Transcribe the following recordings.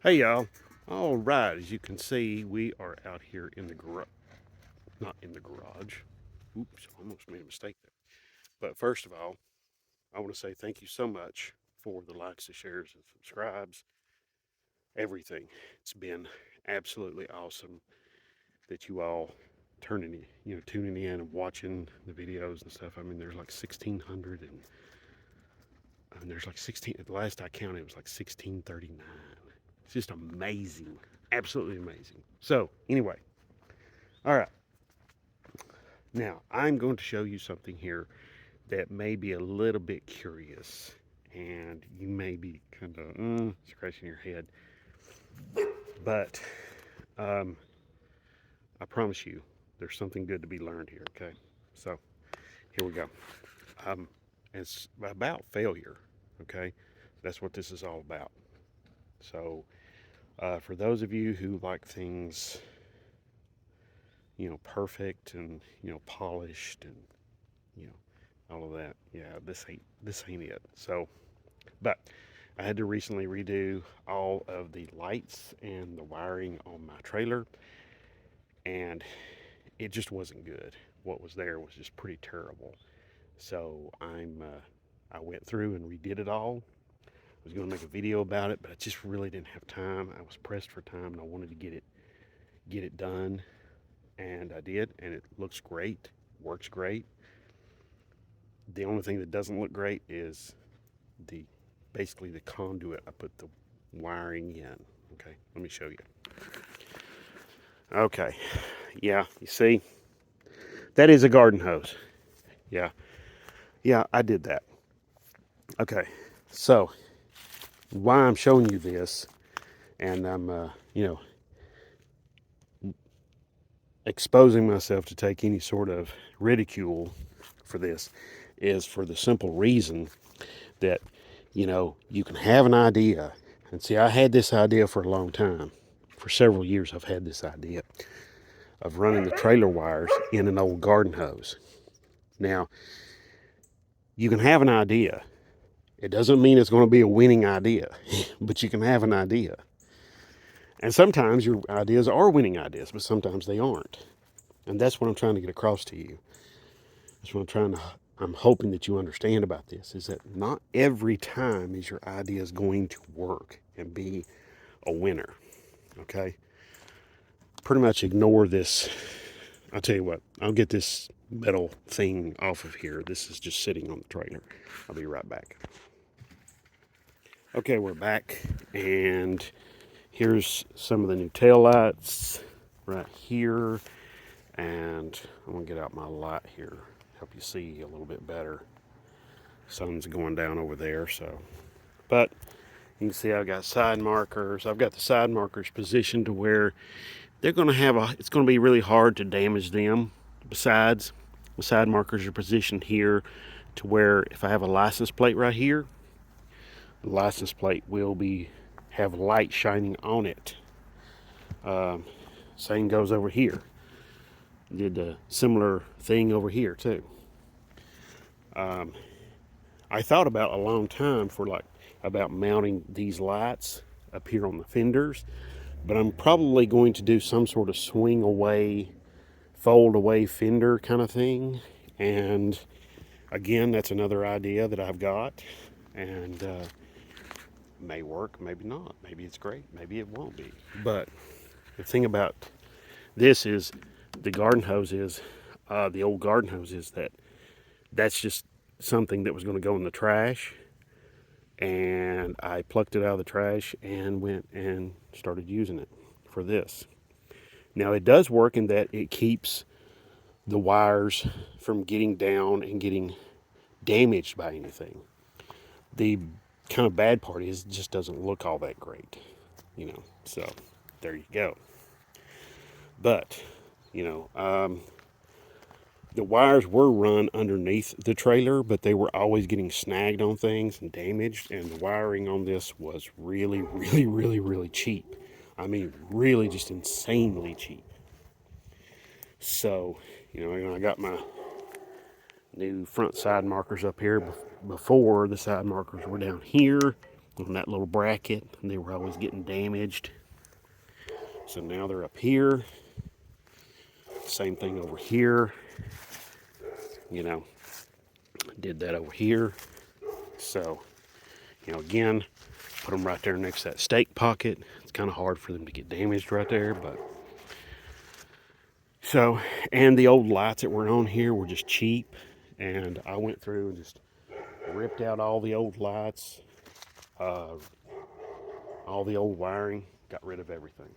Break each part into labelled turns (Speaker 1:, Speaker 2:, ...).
Speaker 1: Hey y'all. All right, as you can see, we are out here in the garage, not in the garage. Oops, almost made a mistake there. But first of all, I want to say thank you so much for the likes, the shares, and subscribes, everything. It's been absolutely awesome that you all tuning in and watching the videos and stuff. I mean, there's like 1,600 and there's like 16, at the last I counted, it was like 1,639. It's just amazing. Absolutely amazing. So, anyway, all right. Now, I'm going to show you something here that may be a little bit curious, and you may be kind of scratching your head, but um, I promise you there's something good to be learned here, okay? So, here we go. Um, it's about failure, okay? That's what this is all about. So, for those of you who like things, perfect and, polished and, you know, all of that, yeah, this ain't it. So, but I had to recently redo all of the lights and the wiring on my trailer, and it just wasn't good. What was there was just pretty terrible. So I went through and redid it all. I was going to make a video about it, but I just really didn't have time. I was pressed for time, and I wanted to get it done, and I did, and it looks great, works great. The only thing that doesn't look great is the basically the conduit I put the wiring in. Okay, let me show you. Okay, yeah, you see, that is a garden hose. Yeah, yeah, I did that. Okay, so why I'm showing you this, and I'm, exposing myself to take any sort of ridicule for this, is for the simple reason that, you can have an idea. And see, I had this idea for a long time. For several years, I've had this idea of running the trailer wires in an old garden hose. Now, you can have an idea. It doesn't mean it's going to be a winning idea, but you can have an idea. And sometimes your ideas are winning ideas, but sometimes they aren't. And that's what I'm trying to get across to you. That's what I'm hoping that you understand about this is that not every time is your idea is going to work and be a winner. Okay? Pretty much ignore this. I'll tell you what, I'll get this metal thing off of here. This is just sitting on the trailer. I'll be right back. Okay, we're back, and here's some of the new tail lights right here. And I'm gonna get out my light here, help you see a little bit better. Sun's going down over there, so. But you can see I've got side markers. I've got the side markers positioned to where they're gonna it's gonna be really hard to damage them. Besides, the side markers are positioned here to where if I have a license plate right here, the license plate will have light shining on it. Same goes over here. Did a similar thing over here too. I thought about a long time about mounting these lights up here on the fenders, but I'm probably going to do some sort of swing away, fold away fender kind of thing. And again, that's another idea that I've got, and may work, maybe not. Maybe it's great, maybe it won't be. But the thing about this is the old garden hose is that's just something that was going to go in the trash, and I plucked it out of the trash and went and started using it for this. Now it does work in that it keeps the wires from getting down and getting damaged by anything. The kind of bad part is it just doesn't look all that great, So there you go. But you know, the wires were run underneath the trailer, but they were always getting snagged on things and damaged. And the wiring on this was really, really, really, really cheap. I mean, really just insanely cheap. So, I got my new front side markers up here. Before, the side markers were down here. on that little bracket, and they were always getting damaged. So now they're up here. Same thing over here. You know, did that over here. So, again, put them right there next to that stake pocket. It's kind of hard for them to get damaged right there, but so, and the old lights that were on here were just cheap, and I went through and just ripped out all the old lights, all the old wiring, got rid of everything.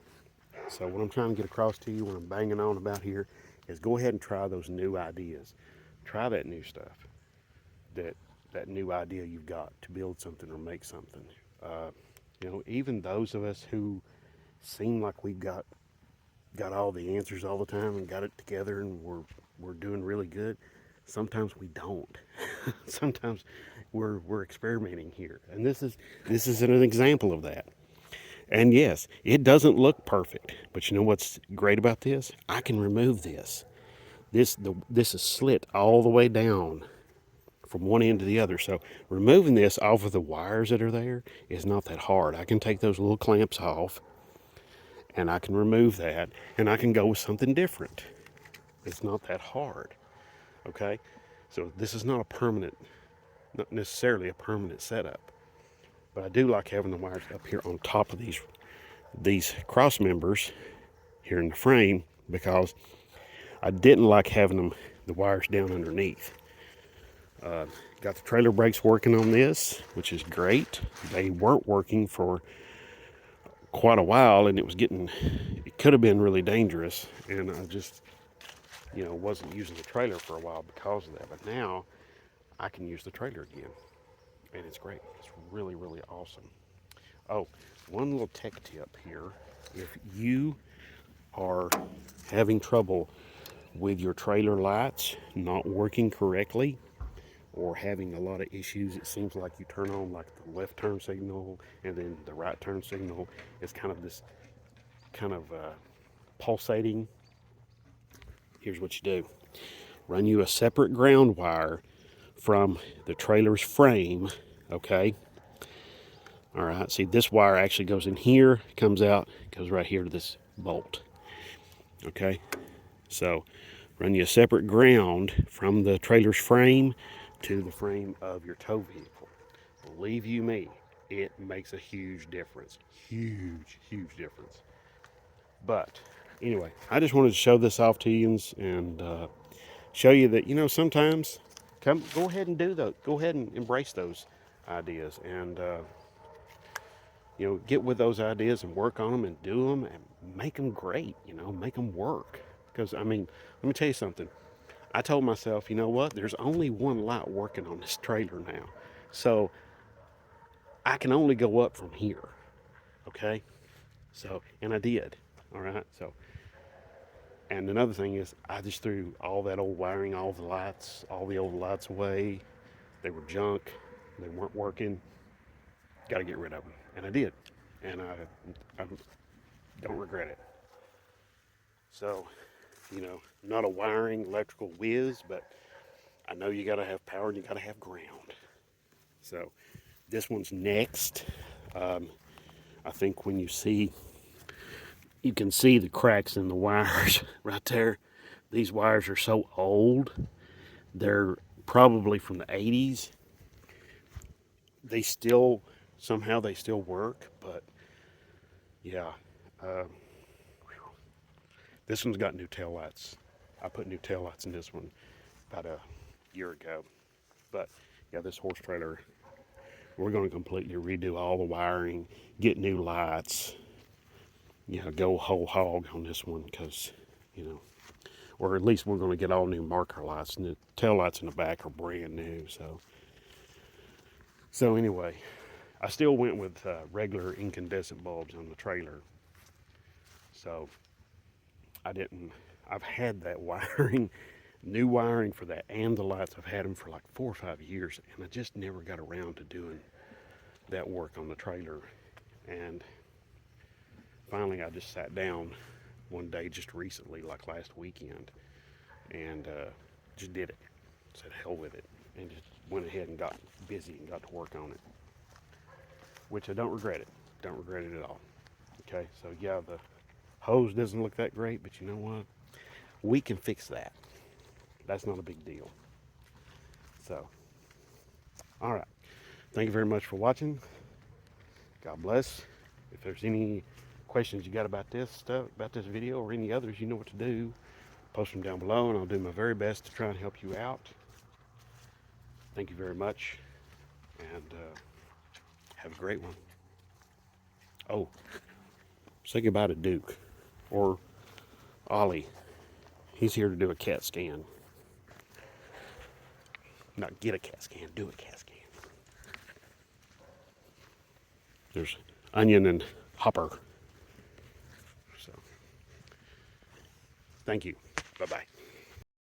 Speaker 1: So what I'm trying to get across to you, what I'm banging on about here, is go ahead and try those new ideas. Try that new stuff, that new idea you've got to build something or make something. Even those of us who seem like we've got all the answers all the time and got it together and we're doing really good, sometimes we don't. Sometimes we're experimenting here, and this is an example of that. And yes, it doesn't look perfect, but you know what's great about this? I can remove this. This is slit all the way down from one end to the other. So removing this off of the wires that are there is not that hard. I can take those little clamps off, and I can remove that, and I can go with something different. It's not that hard. Okay? So this is not necessarily a permanent setup. But I do like having the wires up here on top of these cross members here in the frame, because I didn't like having the wires down underneath. Got the trailer brakes working on this, which is great. They weren't working for quite a while, and it could have been really dangerous, and I just wasn't using the trailer for a while because of that. But now I can use the trailer again, and it's great. It's really, really awesome. Oh, one little tech tip here. If you are having trouble with your trailer lights not working correctly, or having a lot of issues, it seems like you turn on like the left turn signal and then the right turn signal is kind of this pulsating. Here's what you do. Run you a separate ground wire from the trailer's frame, okay? All right, see, this wire actually goes in here, comes out, goes right here to this bolt, okay? So run you a separate ground from the trailer's frame to the frame of your tow vehicle. Believe you me, it makes a huge difference. Huge, huge difference. But anyway, I just wanted to show this off to you and show you that, sometimes go ahead and do those. Go ahead and embrace those ideas, and get with those ideas and work on them and do them and make them great. Make them work. Because let me tell you something. I told myself, you know what? There's only one light working on this trailer now, so I can only go up from here. Okay, so and I did. All right, so. And another thing is, I just threw all that old wiring, all the old lights away. They were junk. They weren't working. Got to get rid of them. And I did. And I don't regret it. So, not a wiring electrical whiz, but I know you got to have power and you got to have ground. So this one's next. I think when you can see the cracks in the wires right there. These wires are so old. They're probably from the 80s. Somehow they still work, but yeah. This one's got new tail lights. I put new tail lights in this one about a year ago. But yeah, this horse trailer, we're going to completely redo all the wiring, get new lights, go whole hog on this one, because, or at least we're going to get all new marker lights, and the tail lights in the back are brand new. So anyway, I still went with regular incandescent bulbs on the trailer. So I've had that wiring, new wiring for that and the lights. I've had them for like 4 or 5 years, and I just never got around to doing that work on the trailer. And finally I just sat down one day just recently, like last weekend, and just did it. Said hell with it, and just went ahead and got busy and got to work on it. which I don't regret it. Don't regret it at all. Okay, so yeah, the hose doesn't look that great, but you know what? We can fix that. That's not a big deal. So, all right. Thank you very much for watching. God bless. If there's any questions you got about this stuff, about this video or any others, you know what to do. Post them down below, and I'll do my very best to try and help you out. Thank you very much, and have a great one. Oh, say goodbye to Duke or Ollie. He's here to do a CAT scan. Not get a CAT scan, do a CAT scan. There's Onion and Hopper. So, thank you. Bye-bye.